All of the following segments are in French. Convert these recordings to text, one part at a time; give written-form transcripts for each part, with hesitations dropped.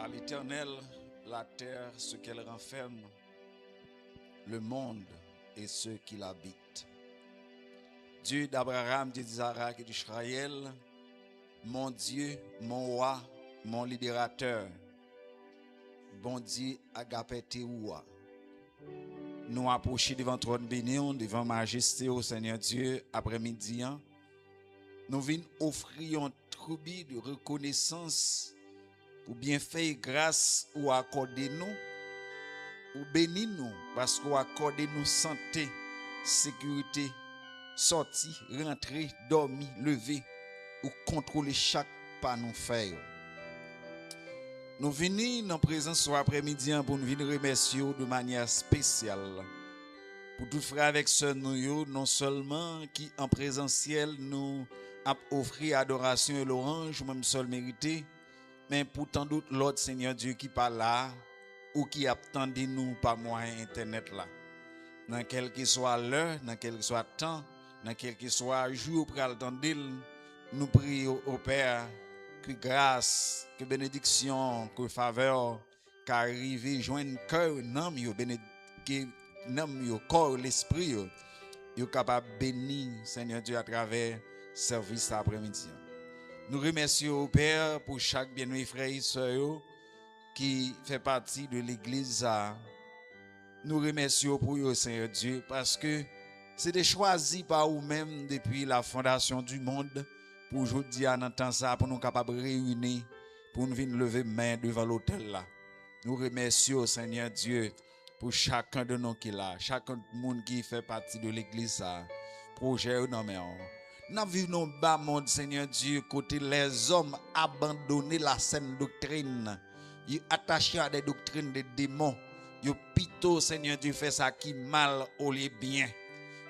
À l'Éternel, la terre, ce qu'elle renferme, le monde et ceux qui l'habitent. Dieu d'Abraham, Dieu d'Isaac et d'Israël, mon Dieu, mon roi, mon libérateur, bon Dieu agapé Théoua. Nous approchons devant trône béni, devant majesté au Seigneur Dieu, après-midi. Nous venons offrir un tribut de reconnaissance ou bien fait grâce ou accorder nous ou bénir nous parce qu'on accorde nous santé, sécurité, sortie, rentrer, dormir, lever ou contrôler chaque pas nous faire. Nous venons dans présence ce après-midi pour nous venir remercier de manière spéciale pour tout frère avec sœur nous non seulement qui en présentiel nous a offert adoration et l'orange même seul mérité, mais pour tant d'autres l'autre Seigneur Dieu qui pas là ou qui attendent nous par moyen internet là. Dans quel que soit l'heure, dans quel que soit temps, dans quel que soit jour pour attendre, nous prions au Père que grâce, que bénédiction, que faveur, qu'arriver joindre cœur, nom yo que nom yo corps, l'esprit yo capable bénir Seigneur Dieu à travers service après-midi. Nous remercions au Père pour chaque bien-aimé frère et sœur qui fait partie de l'église. Nous remercions pour vous, Seigneur Dieu, parce que c'était choisi par vous-même depuis la fondation du monde pour aujourd'hui à entendre ça, pour nous capables de réunir, pour nous venir lever main devant l'autel là. Nous remercions, Seigneur Dieu, pour chacun de nous qui est là, chacun de monde qui fait partie de l'église. Projet non mais nous vivons bas monde, Seigneur Dieu, côté les hommes abandonné la saine doctrine, ils attachés à des doctrines des démons. Yo plutôt, Seigneur Dieu, fait ça qui mal au lieu bien.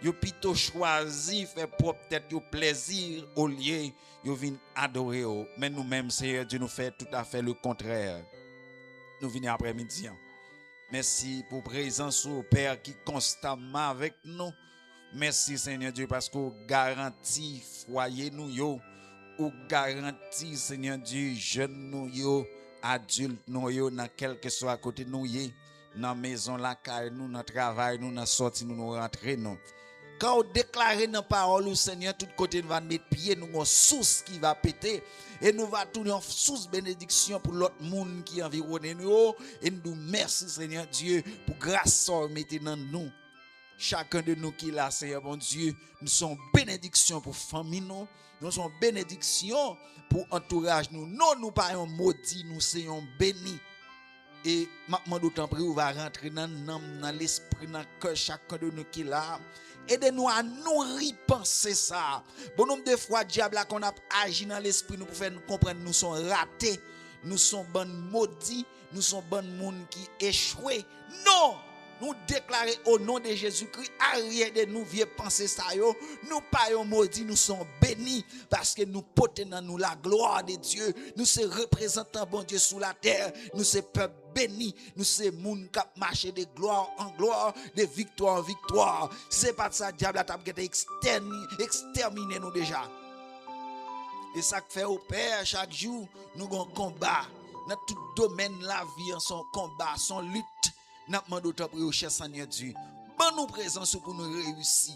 Yo plutôt choisi fait propre tête yo plaisir au lieu yo vinn adorer. Mais nous-mêmes, Seigneur Dieu, nous fait tout à fait le contraire. Nous venons après-midi. Merci pour présence au Père qui constamment avec nous. Merci Seigneur Dieu parce qu'on garantit foyer nous yo, ou garantit Seigneur Dieu jeune nous yo, adulte nous yo, dans quel que soit côté nous yé, dans maison la caille nous, dans travail nous, dans sortie nous, nous rentrer nous. Quand on déclare dans parole au Seigneur, tout côté nous va mettre pied, nous avons source qui va péter et nous va tourner en source bénédiction pour l'autre monde qui environne nous et nous merci Seigneur Dieu pour grâce que mettez dans nous. Chacun de nous qui est là, Seigneur bon Dieu, nous sommes bénédiction pour famille nous, nous sommes bénédiction pour entourage nous. Non, nous pas un maudit, nous sommes bénis. Et maintenant d'autant plus, on va rentrer dans l'âme, dans l'esprit, dans le cœur, chacun de nous qui est là. Aidez-nous à nourrir penser ça. Bon nombre de fois, diable qu'on a agi dans l'esprit, nous pouvons nous comprendre, nous sommes ratés, nous sommes bonnes maudits, nous sommes bonnes monde qui échouent. Non! Nous déclarer au nom de Jésus-Christ, arrière de nous vieux penser ça yo, nous pas maudits, nous sommes bénis parce que nous portons dans nous la gloire de Dieu, nous sommes représentants bon Dieu sur la terre, nous sommes peuple béni, nous sommes moun qui marcher de gloire en gloire, de victoire en victoire. C'est pas ça diable a exterminé nous déjà. Et ça fait au Père chaque jour nous avons combat dans tout domaine de la vie, son combat, son lutte. N'a demandé au prier au cher Seigneur Dieu. Bon nous présence pour nous réussir.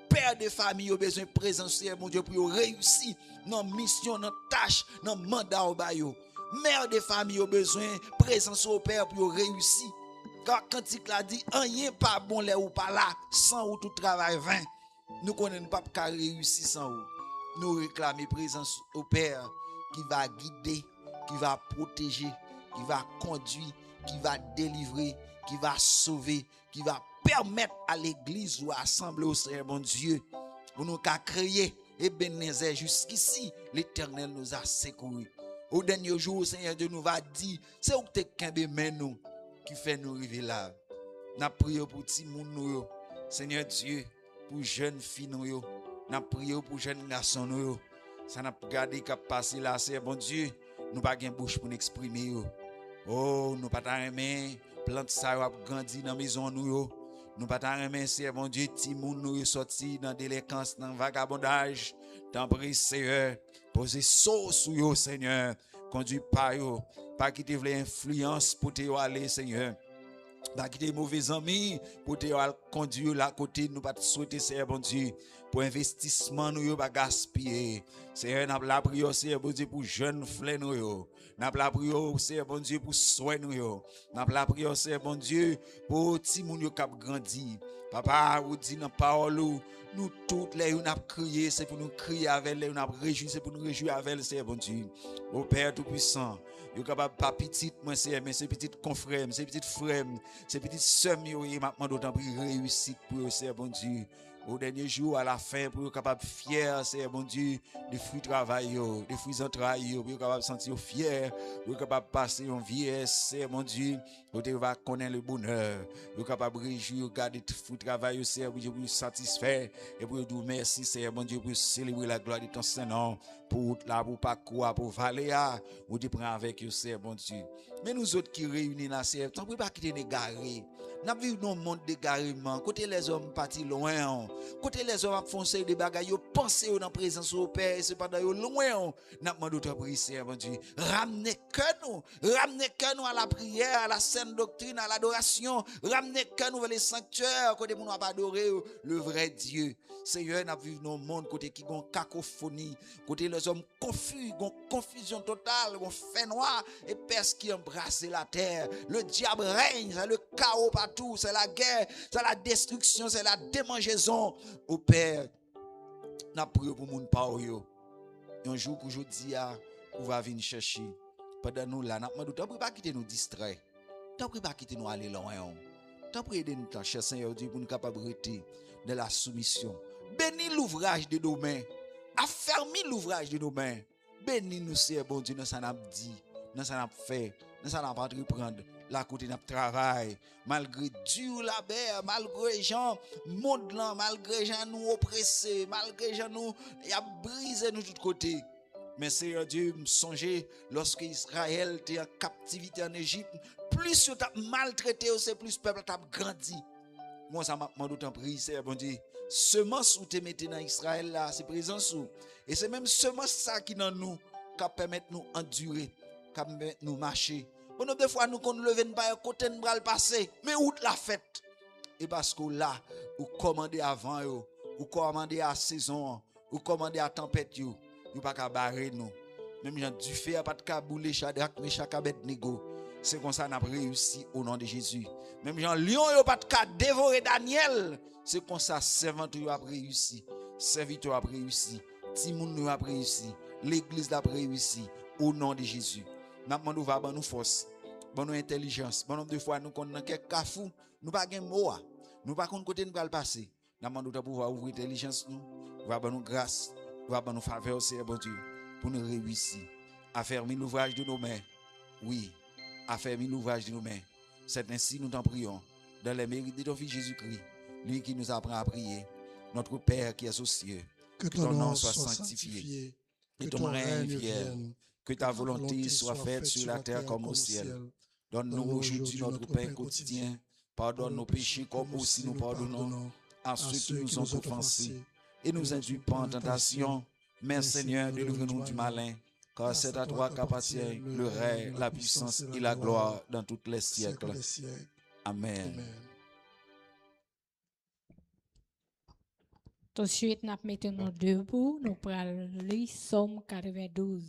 Père de famille a besoin de présence mon Dieu pour réussir dans mission, dans tâche, dans mandat au bayo. Mère de famille a besoin de présence au Père pour réussir. Car quand il a dit rien pas bon là ou pas là, sans ou tout travail vain. Nous connaissons pas qu'à réussir sans ou. Nous réclamons présence au Père qui va guider, qui va protéger, qui va conduire, qui va délivrer, qui va sauver, qui va permettre à l'église ou à assembler au Seigneur bon Dieu pour nous créer et bénézer jusqu'ici l'Éternel nous a secourus. Au dernier jour, le Seigneur Dieu nous va dire, c'est où t'es qu'un de nous qui fait nous arriver là. N'a prié pour petit monde nous, Seigneur Dieu, pour jeunes filles nous, n'a prié pour jeunes garçons nous. Ça n'a pas gardé qu'à passer là, Seigneur bon Dieu, nous pas gain bouche pour nous exprimer. Oh, nous pas aimer plante ça a grandi dans la maison nous. Nous pas aimer bon Dieu, ti moun nous sorti dans délinquance, dans vagabondage. T'en prie Seigneur, posez sauce sur yo Seigneur. Conduis pas yo, pas quitter l'influence pour te aller, Seigneur. Pas quitter mauvais amis pour te conduire là côté nous pas te souhaiter, Seigneur bon Dieu, pour investissement nous yo pas gaspiller. Seigneur, n'a la prière, Seigneur bon Dieu, pour jeunes frères nous yo. N'a la prière, Seigneur bon Dieu, pour soins nous yo. N'a la prière, Seigneur bon Dieu, pour ti moun yo k'ap grandi. Papa, vous dit dans parole nous toutes les on a crié, c'est pour nous crier avec les on a réjoui, c'est pour nous réjouir avec le Seigneur bon Dieu. Au Père tout puissant, yo capable pas petite moi c'est mais c'est petite confrère, c'est petite frère, c'est petite sœur yo et maintenant d'autant plus réussite pour le Seigneur bon Dieu. Au dernier jour, à la fin, pour être capable fier, c'est bon Dieu, des fruits de travail, des fruits d'entrailles, pour être capable sentir fier, pour être capable passer en vieillesse, c'est bon Dieu, pour être connaître le bonheur, pour être capable réjouir, regarder des fruits de travail, c'est bon Dieu, pour satisfaire, et pour dire merci, c'est bon Dieu, pour célébrer la gloire de ton Saint-Nom, pour là, pour pas quoi, pour valer, pour te prendre avec eux, c'est bon Dieu. Mais nous autres qui réunis là, c'est, t'en peux pas quitter les garés. Nous vivons dans un monde d'égarement. Côté les hommes partis loin. Côté les hommes font des bagages. Ils pensent dans la présence au Père. Et cependant, ils loin. Nous demandons de prier, mon Dieu. Ramenez que nous à la prière, à la sainte doctrine, à l'adoration. Ramenez que nous vers les sanctuaires. Côté nous pas adorer le vrai Dieu. Seigneur, nous vivons dans un monde côté qui ont cacophonie. Côté les hommes confus, ont confusion totale, ont fait noir. Et personne qui embrasse la terre. Le diable règne, c'est le chaos partout, c'est la guerre, c'est la destruction, c'est la démangeaison. Au Père, nous prions pour mon pao yo. Un jour que je dis on va venir chercher. Pendant nous là, nous ne pas quitter nous distraire. Nous ne pas quitter nous aller loin. Nous prions de nous cher Seigneur Dieu pour nous capables de la soumission. Bénis l'ouvrage de nos mains. Affermis l'ouvrage de nos mains. Bénis nous Seigneur bon Dieu, nous ça n'a dit, nous ça n'a fait, nous ça n'a pas entreprendre. La côté notre travail, malgré dur labeur, malgré les gens monde là, malgré les gens nous oppressés, malgré les gens nous y a brisé nous de tous côtés. Mais Seigneur Dieu, me songer lorsque Israël était en captivité en Égypte, plus tu as maltraité, c'est plus peuple t'a grandi. Moi ça m'a demandé autant prier, Seigneur bon Dieu. Semence où tu mettez dans Israël là, c'est présence où. Et c'est même semence ça qui dans nous qui permet nous endurer, qui permet nous marcher. Bon, des fois, nous qu'on lever pas côté de bras passer, mais où la fête? Et parce que là, vous commandez avant, vous commandez à saison, vous commandez à tempête, vous pas qu'à barrer nous. Même Jean du fait, pas de cabouler, Shadrach, Meshach, Abednego. C'est comme ça qu'on a réussi au nom de Jésus. Même Jean Lion, pas de qu'à dévorer Daniel. C'est comme ça, serviteur a réussi, serviteur a réussi, Timoun a réussi, l'église a réussi au nom de Jésus. Nous va nous force, nous intelligence. Bon nombre de fois nous connaissons quelques cafou, nous pas gain mot, nous pas connaître côté nous va le passer. Nous demandons pouvoir ouvrir intelligence nous, va nous grâce, va nous faveur Seigneur bon Dieu pour nous réussir à faire l'ouvrage de nos mains. Oui, à faire l'ouvrage de nos mains. C'est ainsi nous t'en prions dans les mérites de ton fils Jésus-Christ, lui qui nous apprend à prier, notre Père qui est aux cieux. Que ton nom soit sanctifié, que ton règne vienne. Que ta volonté soit faite sur la terre comme au ciel. Donne-nous aujourd'hui notre pain quotidien. Pardonne nos péchés comme aussi nous pardonnons à ceux qui nous ont offensés. Et nous induis pas en tentation, mais Seigneur, délivre-nous du malin. Car c'est à toi qu'appartient le règne, la puissance et la gloire dans tous les siècles. Amen. Tout de suite, nous mettons debout, nous prenons le Somme 92.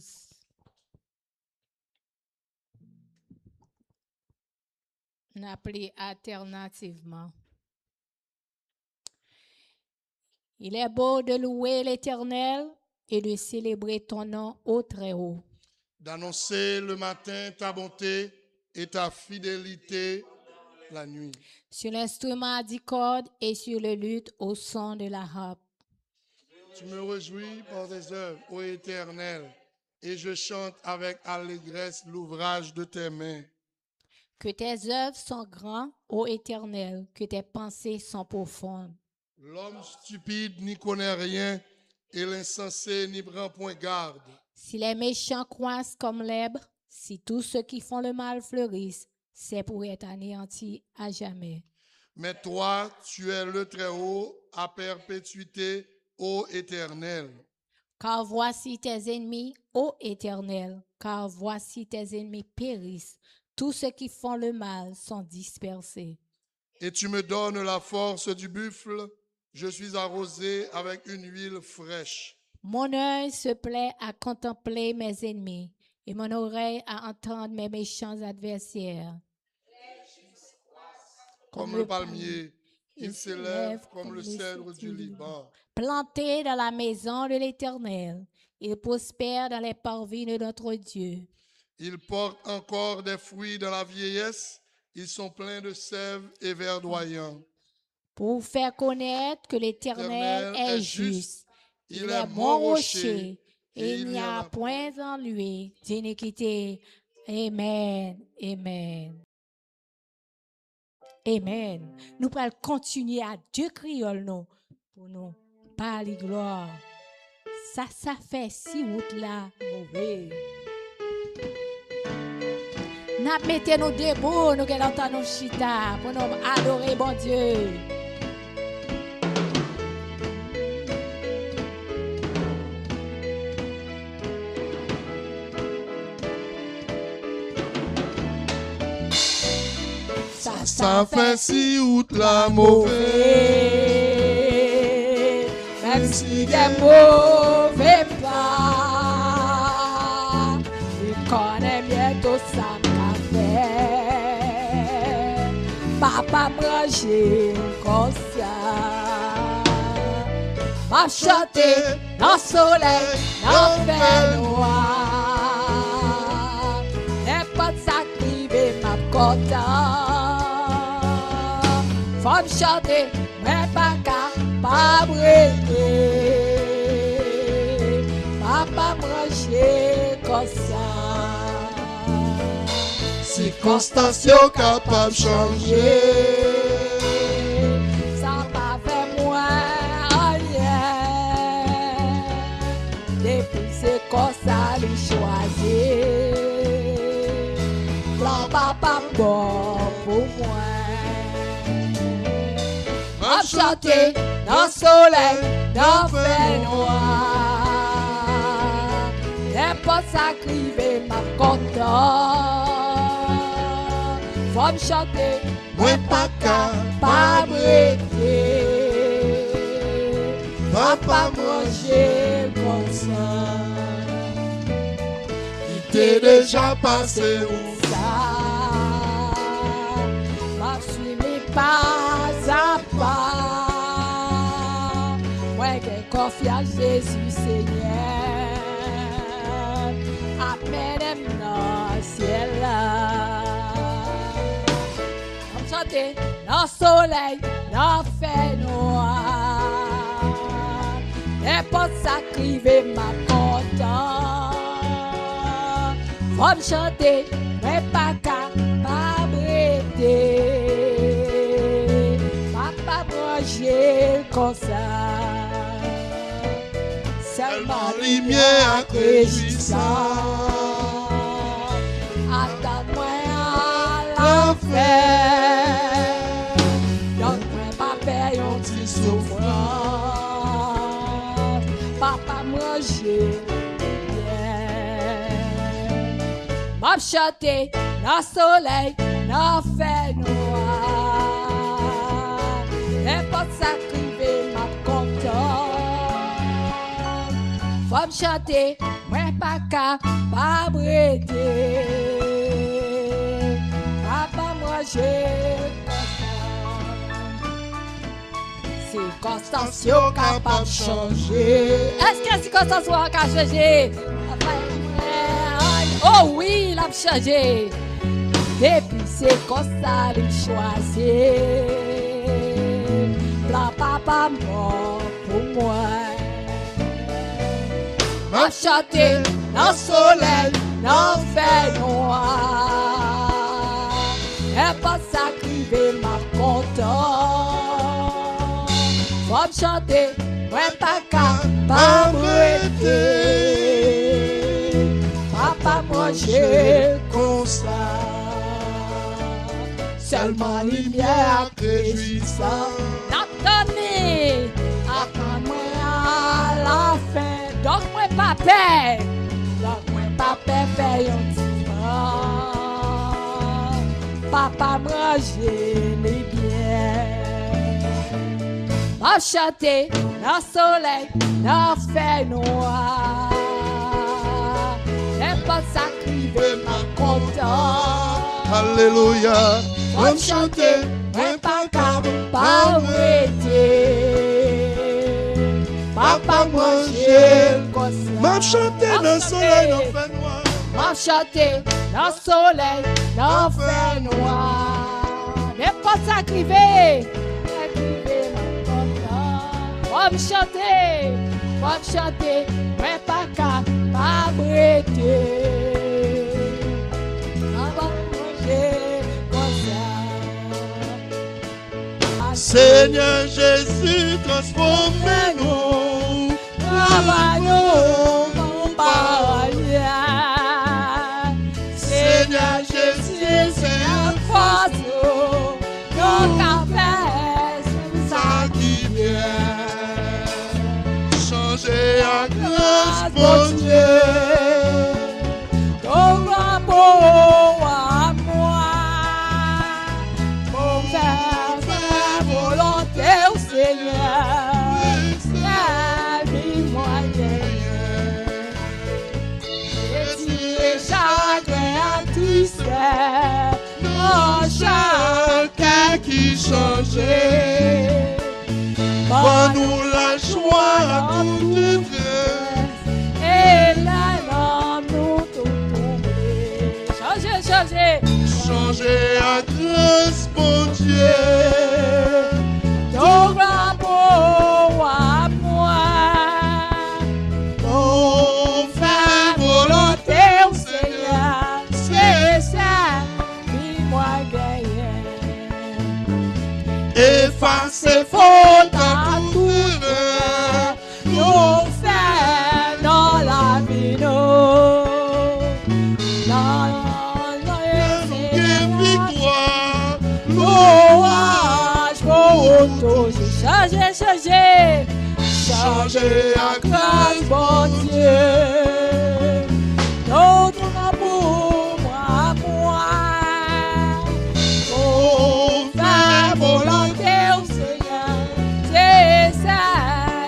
Nous appelons alternativement. Il est beau de louer l'Éternel et de célébrer ton nom au Très-Haut. D'annoncer le matin ta bonté et ta fidélité la nuit. Sur l'instrument à 10 cordes et sur le luth au son de la harpe. Tu me réjouis par tes œuvres, ô Éternel, et je chante avec allégresse l'ouvrage de tes mains. Que tes œuvres sont grandes, ô Éternel, que tes pensées sont profondes. L'homme stupide n'y connaît rien, et l'insensé n'y prend point garde. Si les méchants croissent comme l'herbe, si tous ceux qui font le mal fleurissent, c'est pour être anéantis à jamais. Mais toi, tu es le Très-Haut à perpétuité, ô Éternel. Car voici tes ennemis, ô Éternel, car voici tes ennemis périssent. Tous ceux qui font le mal sont dispersés. Et tu me donnes la force du buffle. Je suis arrosé avec une huile fraîche. Mon œil se plaît à contempler mes ennemis et mon oreille à entendre mes méchants adversaires. Comme le palmier, il s'élève comme le cèdre du Liban. Planté dans la maison de l'Éternel, il prospère dans les parvis de notre Dieu. Ils portent encore des fruits dans la vieillesse. Ils sont pleins de sève et verdoyants. Pour vous faire connaître que l'Éternel est juste. Il est mon rocher et il n'y a point en lui d'iniquité. Amen. Amen. Amen. Nous allons continuer à Dieu criole nous pour nous parler gloire. Ça fait si route là, mauvais. Nous mettons nous debout, nous allons nous chita pour nous adorer bon Dieu. Ça fait si out la mauvais, même si des mauvais pas, il connaît bientôt ça qu'a fait. Papa manger comme ça, m'a chanté dans le soleil, dans le fer noir, n'importe ça qui veut m'a content. Faut me chanter, mais pas capable de papa manger comme ça. circonstances capables de changer. Ça pas fait moins rien. Depuis c'est comme ça les choisir. Plan papa bon pour moi. M'a chanté dans le soleil, dans le fer noir. N'importe ça crivé, m'a content. Faut me chanter, Moi pas capable, pas brûler. Papa manger comme ça. il t'est déjà passé où? Ça, m'a suivi pas à pas. Moi, j'ai confiance à Jésus Seigneur. Amen, dans le ciel là. On chante dans le soleil, dans le fer noir. N'importe ça crivé m'a content. Faut me chanter, mais pas capable de papa manger comme ça. Seulement lumière a réjouissant. Attends-moi à l'enfer. Donne-moi pas paix, on dit souffrance. Papa manger bien. M'a chanté dans le soleil, dans le fer noir. N'importe ça crivé, m'a content. Faut me chanter, moi pas capable de papa manger comme ça. Circonstances capables de changer. Est-ce que les circonstances sont capables de changer? Oh oui, il a changé. Depuis c'est comme ça il choisit. Blanc papa mort pour moi. M'a chanté dans le soleil, dans le fer noir. Et pas ça crivé m'a content. Faut me chanter, moi pas capable de papa manger comme ça. Seulement lumière réjouissante. Attendez, attends-moi à la fin. Donc moi paix. Moi, papa fait un petit vent. Papa manger les biens. M'a chanté dans le soleil, dans le fait noir. Et pas sacrifié, m'a content. Alléluia. M'a chanté, mais pas capable, pas arrêter. Papa manger comme ça. M'a chanté dans le soleil, dans le fait noir. M'a chanté dans le soleil, dans le fait noir. N'est pas sacrifié, m'a chanter, mais pas capable, pas arrêter. Papa manger comme ça. Seigneur Jésus, transformez-nous. Travaillons, mon paria. Seigneur Jésus, c'est un fardeau. Nos cafés, Ça qui vient. Changer à grâce, mon Dieu. ton amour à moi. Mon faire volonté au Seigneur. La vie moyenne. Et chagrin à tristesse. Mon Chacun qui changeait. Donne-nous la joie à toute grâce. Et là, nous tout tomber. Changer. Changer à grâce, mon Dieu. Ton amour à moi. Mon Faire volonté au Seigneur. C'est ça, dis-moi gagner. Effacer faute à tout Nous faire dans la vie, dans victoire. l'orage, changer. Changer à grâce, Bon Dieu, notre amour à moi. mon Faire volonté au Seigneur, c'est ça,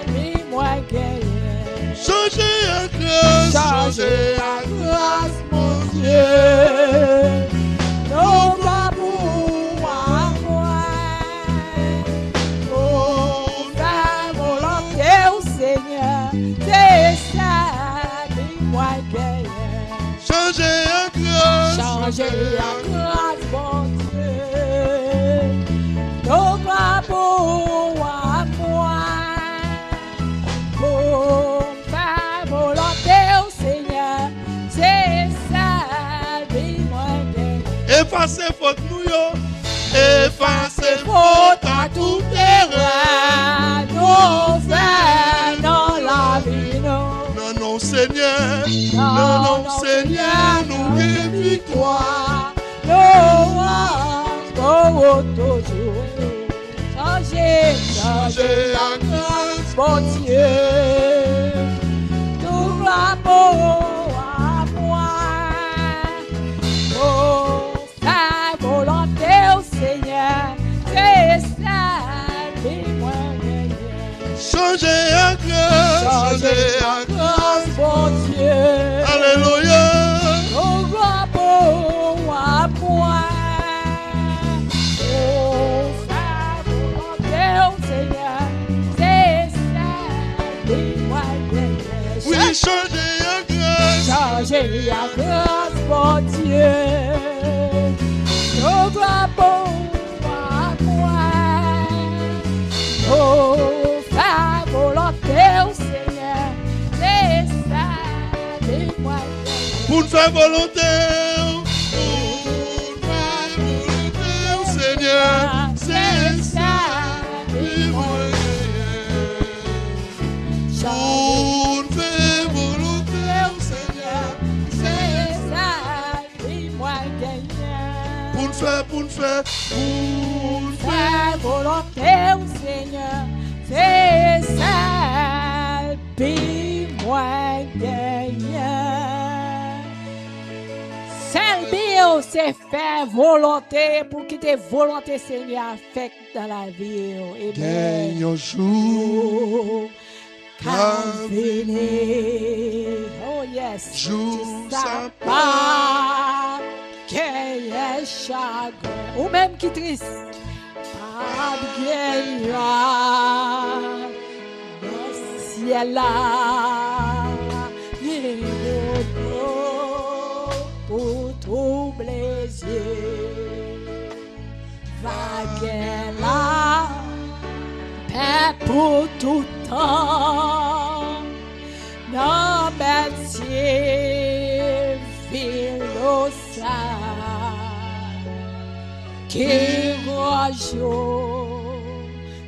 dis-moi gagner. changer à grâce, changer à grâce, mon Dieu. Notre amour à moi. Faire volonté au Seigneur, c'est ça, dis-moi gagner. Changer à grâce, Changer la grâce, mon Dieu. Notre amour à moi. Pour faire volonté au Seigneur, c'est ça, dis-moi gagner. effacer faute nous yo, effacer faute à tout terrain, nos frères dans la vie, Non, non, Seigneur, non, Seigneur, nous gagnons victoire. Changer à grâce, Bon Dieu, tout l'amour à moi. Oh, faire volonté au Seigneur, c'est ça, dis-moi gagner. changer à grâce, changer à grâce. Bon Dieu, Alléluia. tout l'amour à moi. Oh, faire volonté au Seigneur, c'est ça, dis-moi gagner. Oui, changer à grâce. Changer la grâce, mon Dieu. Nos amours à moi. Oh, faire volonté au Seigneur. C'est ça, dis-moi. Pour nous faire volonté, au Seigneur, c'est ça. dis-moi. Pour nous faire volonté, au Seigneur, C'est ça, dis-moi gagner. pour nous faire, Faire volonté au Seigneur, c'est ça, dis-moi point gagnant. Celle bio, c'est faire volonté pour que tes volontés, Seigneur, affectent dans la vie. Amen. Gagne un jour. Oh yes. Jour Ça sans pas gagne chagrin. Ou même qui triste. Pas de gagne dans le ciel là. Pour troubler les yeux, vague là, paix pour tout temps, non métier, philosa, qui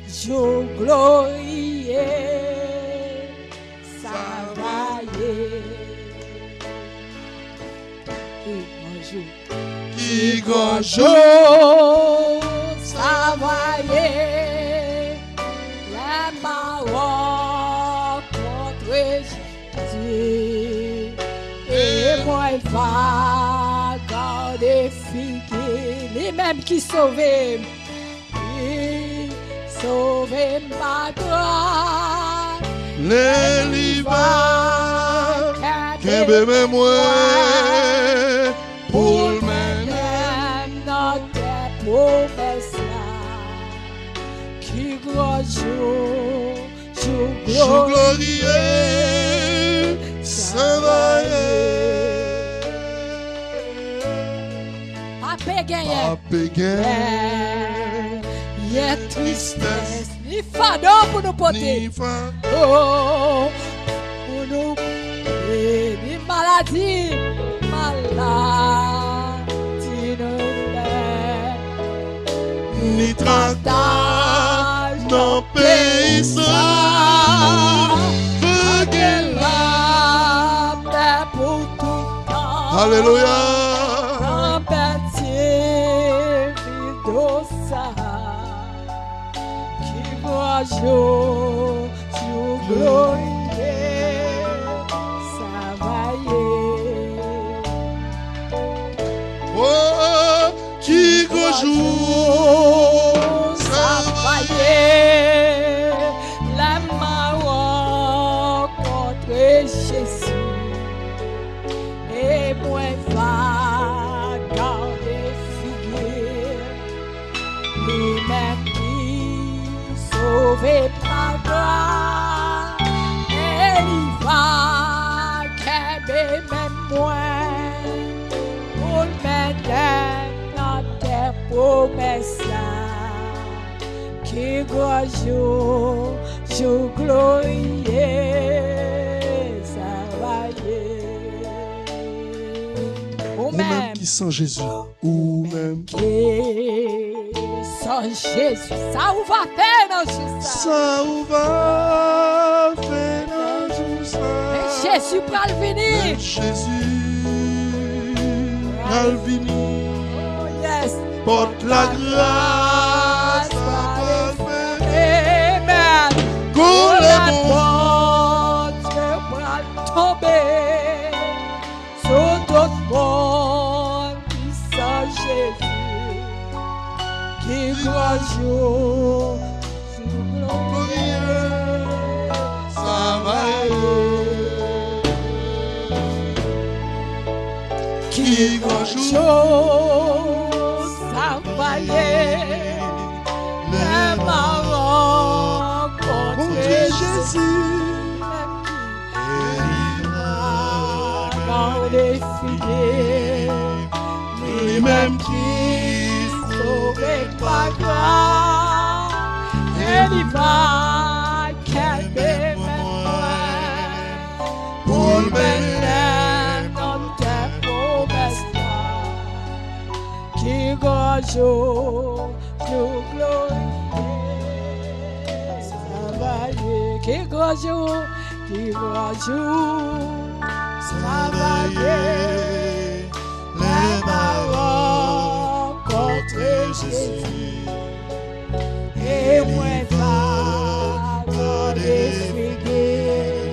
jour glorieux, ça va y qui grand jour travailler la parole contre Jésus et moi il va garder figuer les mêmes qui sauvent ma gloire les livres qu'un bébé moi pour qui jour glorieux, ça va y a tristesse, ni fardeau pour nous porter, oh, pour nous ni maladie, ni tractage, non pays ça. Alléluia. Oh, qui jour travailler la main contre Jésus et moi va garder figure les mêmes qui sauvent par gloire et il va qu'aimer même moi pour mettre notre promesse qui jour glorieux ça va ou même qui sans Jésus, ou même qui sans Jésus, ça ou va faire dans tout ça. Ça ou va faire dans tout ça. Mais Jésus va venir. Jésus va venir. Oh yes. Porte la grâce, va faire. Amen. Pour la le porte va tomber sur tout monde qui sans Jésus. Qui jour glorieux, ça va qui jour ça va les marrons contre Jésus dans les filets les mêmes qui sauvent par gloire et il va calmer moi pour mener dans tes promesses qui jour glorieux ça va qui jour ça va les marrons contre Jésus et moi va garder figuer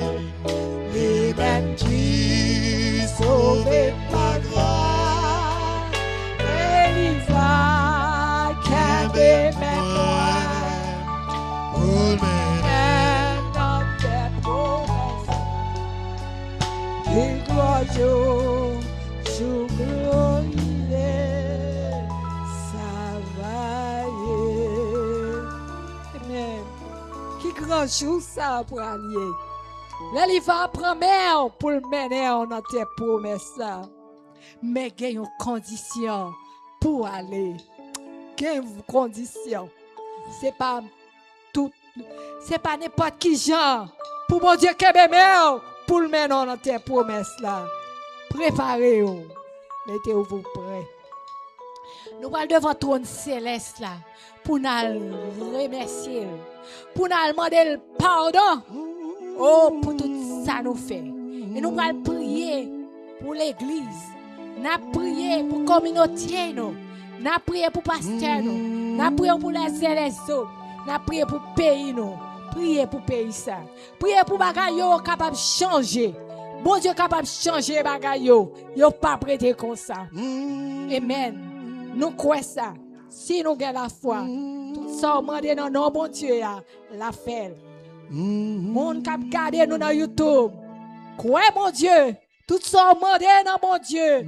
grand jour ça pour allier. Là, il va prendre pour le mener dans tes promesses là. Mais il y a une condition pour aller. Il y a une condition. C'est pas tout. C'est pas n'importe qui genre. Pour mon Dieu qui est pour le mener dans tes promesses là. Préparez-vous. Mettez-vous prêts. Nous allons devant le trône céleste là. Pour nous remercier. Pour nous demander le pardon. Oh, pour tout ça nous fait. Et nous allons prier pour l'église. Nous allons prier pour la communauté. Nous allons prier pour le pasteur. Nous allons prier pour les élèves. Nous allons prier pour le pays. Priez pour le pays. Priez pour les bagailles capables de changer. Bon Dieu capable de changer les bagailles. Ils ne pas prêter comme ça. Amen. Nous croyons ça. Si nous avons la foi, tout ça, on demande dans nos bon Dieu, la fait. Monde qui a regardé nous dans YouTube. Croyez mon Dieu. Tout ça, on demande dans mon Dieu.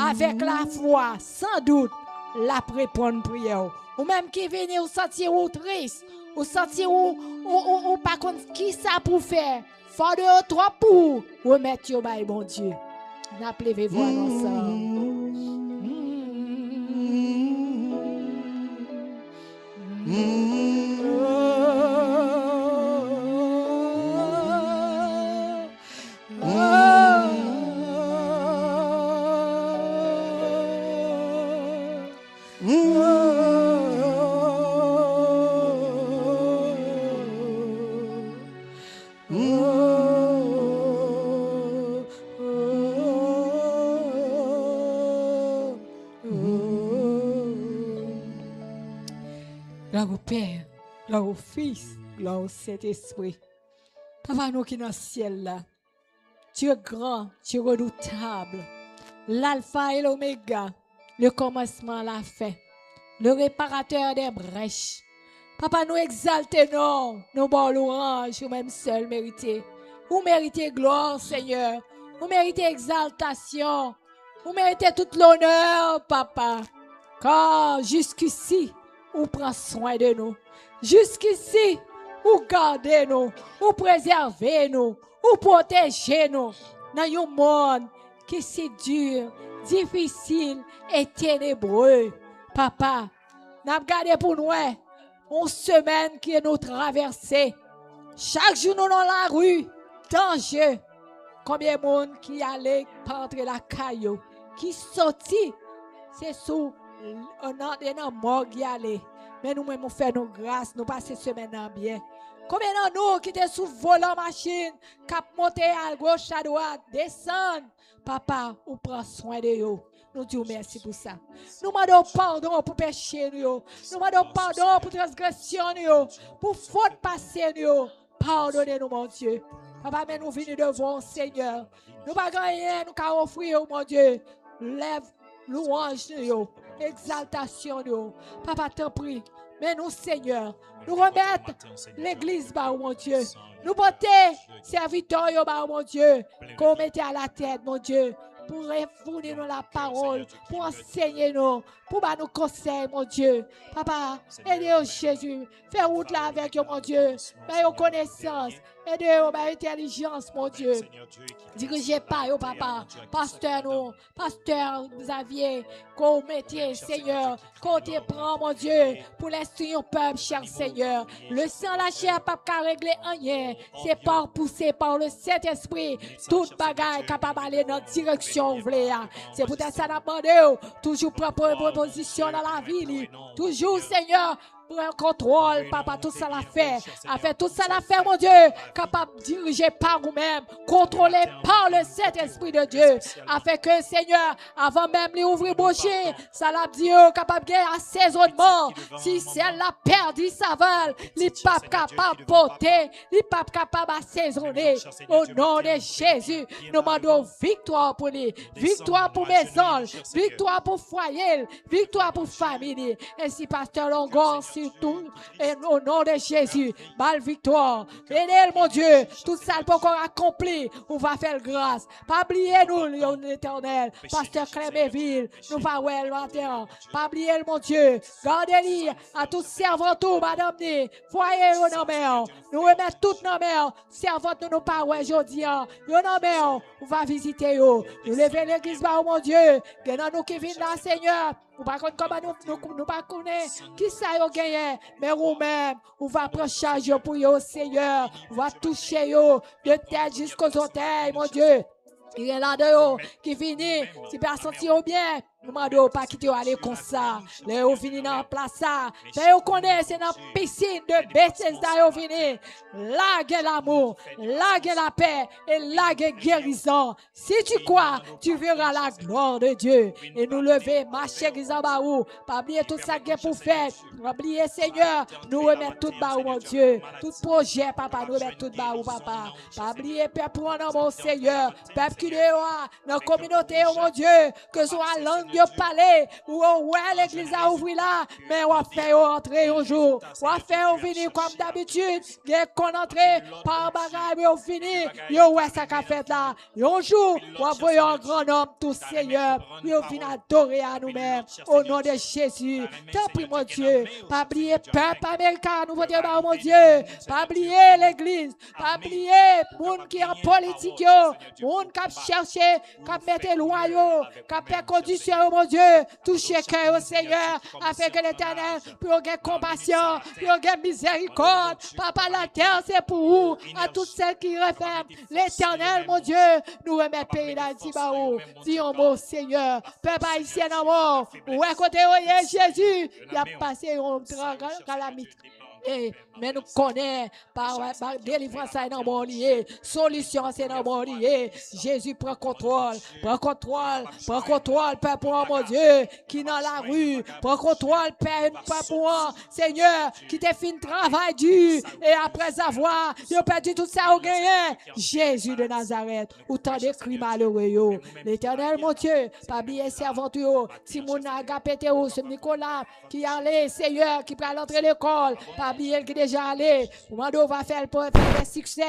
Avec la foi, sans doute, la répondre prière. Ou même qui vient ou sentir ou triste, ou sentir ou pas contre qui ça pour faire. Faut de trois pour remettre au bail, mon Dieu. N'appelez-vous ensemble. Gloire au Père, gloire au Fils, gloire au Saint-Esprit. Papa, nous qui dans le ciel là, tu es grand, tu es redoutable. L'alpha et l'oméga, le commencement, la fin, le réparateur des brèches. Papa, nous exaltons, nous bon l'orange, ou même seul mérité. Vous méritez gloire, Seigneur. Vous méritez exaltation. Vous méritez tout l'honneur, Papa. Car jusqu'ici, vous prenez soin de nous. Jusqu'ici, vous gardez nous. Vous préservez nous. Vous protégez nous. Dans un monde qui est si dur, difficile et ténébreux. Papa, nous avons gardé pour nous une semaine qui est nous traversée. Chaque jour, nous dans la rue, danger. Combien de monde qui allait entre la caillou, qui sortit, c'est sous un mort qui allait. Mais nous-mêmes, nous faisons nos grâces, nous passons semaine bien. Combien de nous qui étaient sous volant machine, qui monté à gauche, à droite, descendent. Papa, ou prend soin de eux. Nous disons merci pour ça. Nous demandons pardon pour péché, nous demandons pardon pour transgression, pour faute passée. Pardonnez-nous, mon Dieu. Papa, mais nous venons devant Seigneur. Nous ne rien, nous pouvons offrir, mon Dieu. Lève louange, exaltation. Papa, t'en prie. Mais nous, Seigneur, nous remettons l'église, mon Dieu. Nous portons serviteurs, mon Dieu, qu'on mette à la tête, mon Dieu, pour fournir nous la parole, pour enseigner nous, pour nous conseiller, mon Dieu. Papa, aidez-nous, Jésus. Fais route là avec eux, mon Dieu. Fais connaissance. Aidez-nous, intelligence, mon Dieu. Dirigez pas, papa. Pasteur, Xavier, qu'on mette, Seigneur, qu'on te prend, mon Dieu, pour l'instruire au peuple, cher Seigneur. Le sang, la chair, pas régler rien. C'est par poussé par le Saint-Esprit. Toute bagaille capable d'aller dans la direction, c'est pour ça que nous demandons, toujours prendre position dans la vie. Toujours, Seigneur, pour un contrôle, papa, tout ça l'a fait. A fait tout ça l'a fait, mon Dieu, capable de diriger par vous-même, contrôlé par le Saint-Esprit de Dieu. A fait que, Seigneur, avant même d'ouvrir boucher, ça l'a dit, capable de assaisonnement. Si celle la perdu sa val, il n'est pas capable de porter, il n'est pas capable d'assaisonner. Au nom de Jésus, nous demandons victoire pour lui, victoire pour maison, victoire pour foyer, victoire pour famille. Ainsi, pasteur Longon, sur tout. Et au nom de Jésus, belle victoire. Aidez mon Dieu, tout ça peut encore accompli. On va faire grâce. Pas oublier nous, l'Éternel. Pasteur Cléméville, nous va ouais le matin. Pas oublier mon Dieu. Gardez-les à tous servants tout, madame ni. Voyez au nom nous remettons toutes nos mères. Servants nous pas ouais aujourd'hui. Yo nom on va visiter yo. Nous lever l'église par mon Dieu. Que nous qui viennent là, Seigneur. Nous pas comment nous pas connaître qui ça yo gagné, mais nous-mêmes, on va prendre charge pour yo, Seigneur. On va toucher yo de tête jusqu'aux orteils, mon Dieu. Il y a là de yo qui finit, si personne sentir bien. Nous demandons pas quitter aller comme ça. Les vous venez dans la place ça. Vous connaissez, c'est dans la piscine de Bethesda vous venez. Là est l'amour, là est la paix et là est guérison. Si tu crois, tu verras la gloire de Dieu. Et nous lever, marcher en bas où. Pas oublier tout ça que pour faire. Pas oublier Seigneur, nous remettre tout bas mon Dieu. Tout projet, papa, nous remettre tout bas papa. Pas oublier peuple mon Seigneur. Peuple qui est dans la communauté, mon Dieu, que soit langue yo parler ou ouais l'église a ouvert là mais on fait entrer un jour on fait venir comme d'habitude dès qu'on entre par bagaille on finit yo ouais ça qu'a fait là un jour on voit un grand homme tout Seigneur yo vient adorer à nous-mêmes au nom de Jésus tant pis mon Dieu pas oublier peuple américain nous voter par mon Dieu pas oublier l'église pas oublier monde qui en politique yo monde qui chercher qui mettre loi yo qui fait condition mon Dieu, touchez cœur au Seigneur, afin que l'Éternel puisse avoir compassion, puisse avoir miséricorde. Papa, la terre, c'est pour vous, à toutes celles qui referment. L'Éternel, mon Dieu, nous remet le pays d'Haïti, dis un mot, Seigneur. Peuple haïtien, non, mort. Ouais, côté, Jésus, il a passé une calamité. Mais nous connaissons par délivrance c'est dans mon lié, solution c'est dans mon lié. Jésus prend contrôle, Père pour mon Dieu, qui dans la rue, prend contrôle, Père pour moi, Seigneur, qui te fait un travail dur, et après avoir, il a perdu tout ça au gagné. Jésus de Nazareth, autant de crimes malheureux, l'Éternel mon Dieu, pas bien servant, si mon agapété ou ce Nicolas, qui allait, Seigneur, qui prend l'entrée de l'école, pas bien qui déjà allé, on va faire pour faire des succès.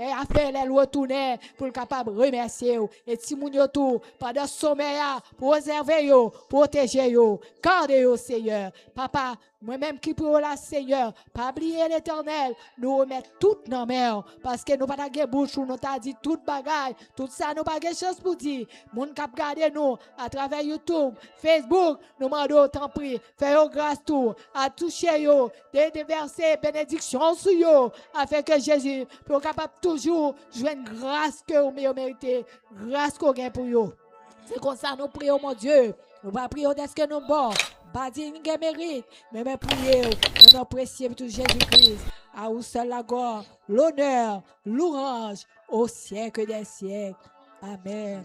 Et à faire les retourner pour le capable de remercier. Et si mon yo tout, pendant ce sommeil, pour préserver yo, protéger yo, garder yo, Seigneur. Papa, moi-même qui pour la Seigneur, pas oublier l'Éternel, nous remettre toutes nos mains, parce que nous pas de bouche, nous t'a dit toute bagaille, tout ça, nous pas de chance pour dire. Moun cap garder nous à travers YouTube, Facebook, nous demandons, tant pis, faites grâce tout, à toucher yo, de verser bénédiction sur yo, afin que Jésus, pour capable toujours jouer une grâce que vous méritez, grâce qu'on gagne pour vous. C'est comme ça nous prions, mon Dieu. Nous ne prions d'est-ce que nous bon. Pas dire nous mérite, mais nous prions, nous apprécions tout Jésus-Christ. À vous seul la gloire, l'honneur, l'orange, au siècle des siècles. Amen.